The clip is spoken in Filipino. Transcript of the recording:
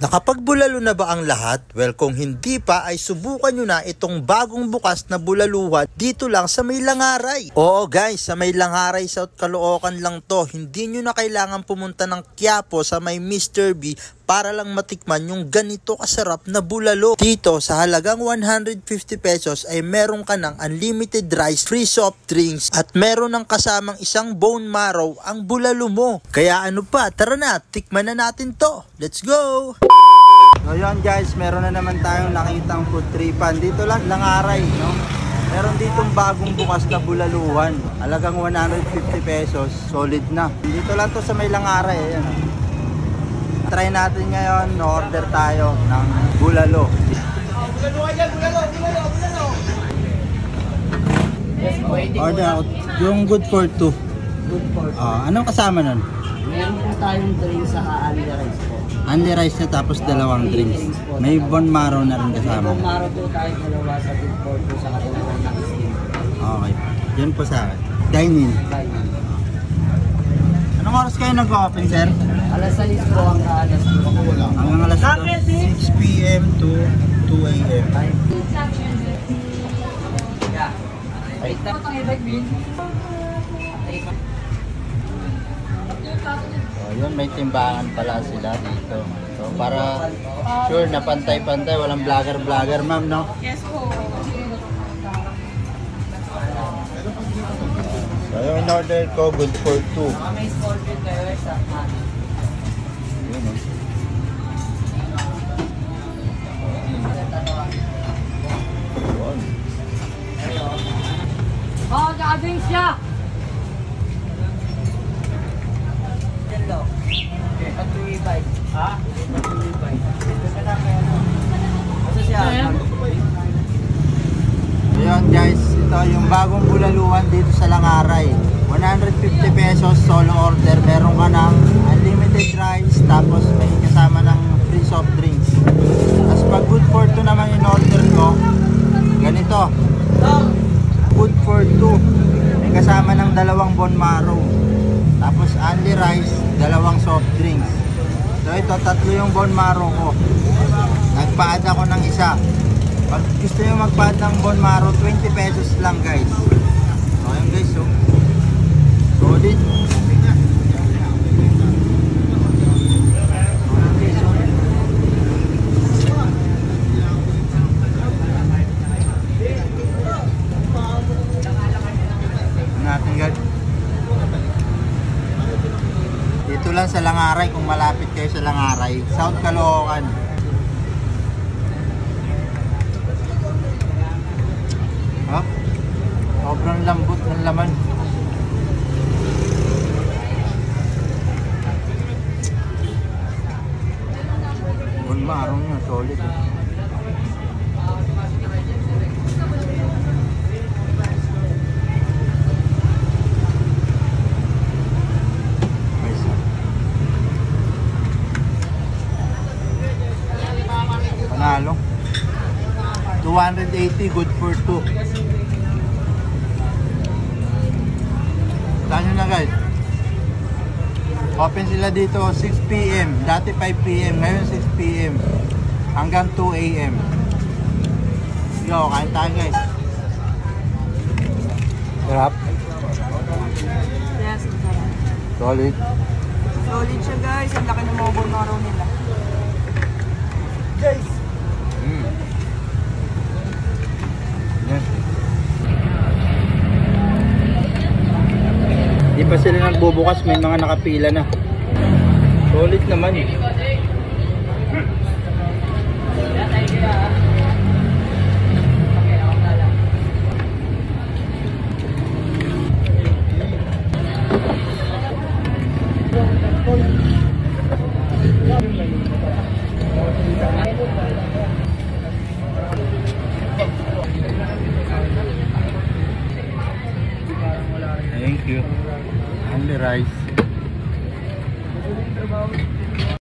Nakapagbulalo na ba ang lahat? Well, kung hindi pa ay subukan nyo na itong bagong bukas na bulaluhan dito lang sa May Langaray. Oo guys, sa May Langaray, South Caloocan lang to. Hindi nyo na kailangan pumunta ng Quiapo sa may Mr. B para lang matikman yung ganito kasarap na bulalo. Dito sa halagang 150 pesos ay meron ka ng unlimited rice, free soft drinks at meron ng kasamang isang bone marrow ang bulalo mo. Kaya ano pa, tara na, tikman na natin to. Let's go! So yun guys, meron na naman tayong nakitang food tripan. Dito lang Langaray, no? Meron ditong bagong bukas na bulaluhan. Halagang 150 pesos, solid na. Dito lang to sa May Langaray, ayan. Try natin ngayon, order tayo ng bulalo. Order out, yung good for two. Good for two. Anong kasama nun? Meron po tayong drinks sa only rice po. Only rice na tapos dalawang drinks. May bone marrow na rin kasama. May bone marrow po tayo dalawa sa good for two sa dalawang nakisin. Okay. Yun po sa akin. Dine-in. Anong oras kayo nag-open, sir? Alas 6 po ang alas 2. Hanggang alas 6 p.m. to 2 a.m. Yun, may timbangan pala sila dito. So, para sure na pantay-pantay, walang vlogger-vlogger, ma'am, no? Yes po. So, yung in-order ko, good for two. May small bit kayo sa Yun, no? Oh, gagawin siya! Hello. Patuloy bike. Ha? Patuloy bike. Ano siya? Ayan guys, ito yung bagong bulaluhan dito sa Langaray. 150 pesos solo order. Meron ka ng unlimited rice, tapos may kasama ng free soft drinks. Tapos pag good for two naman in order ko, ganito. Good for two. May kasama ng dalawang bone marrow. Tapos only rice, dalawang soft drinks. So ito, tatlo yung bone marrow ko. Nagpa-add ako ng isa. Pag gusto nyo magpa-add ng bone marrow, 20 pesos lang guys. So ayun guys, so solid. Natin guys. Dito lang sa Langaray, kung malapit kayo sa Langaray, South Caloocan. Sobrang lambot ng laman. Bone marrow nyo, solid. Panalo. 280, good for two. Saan nyo na guys? Open sila dito 6 p.m. Dati 5 p.m. Ngayon 6 p.m. Hanggang 2 a.m. Yo, kain tayo guys. Sarap. Yes, masarap. Solid. Solid siya guys. Ang laki ng mga bone marrow nila. Guys. Yes. Di pa sila nagbubukas, may mga nakapila na. Solid naman eh.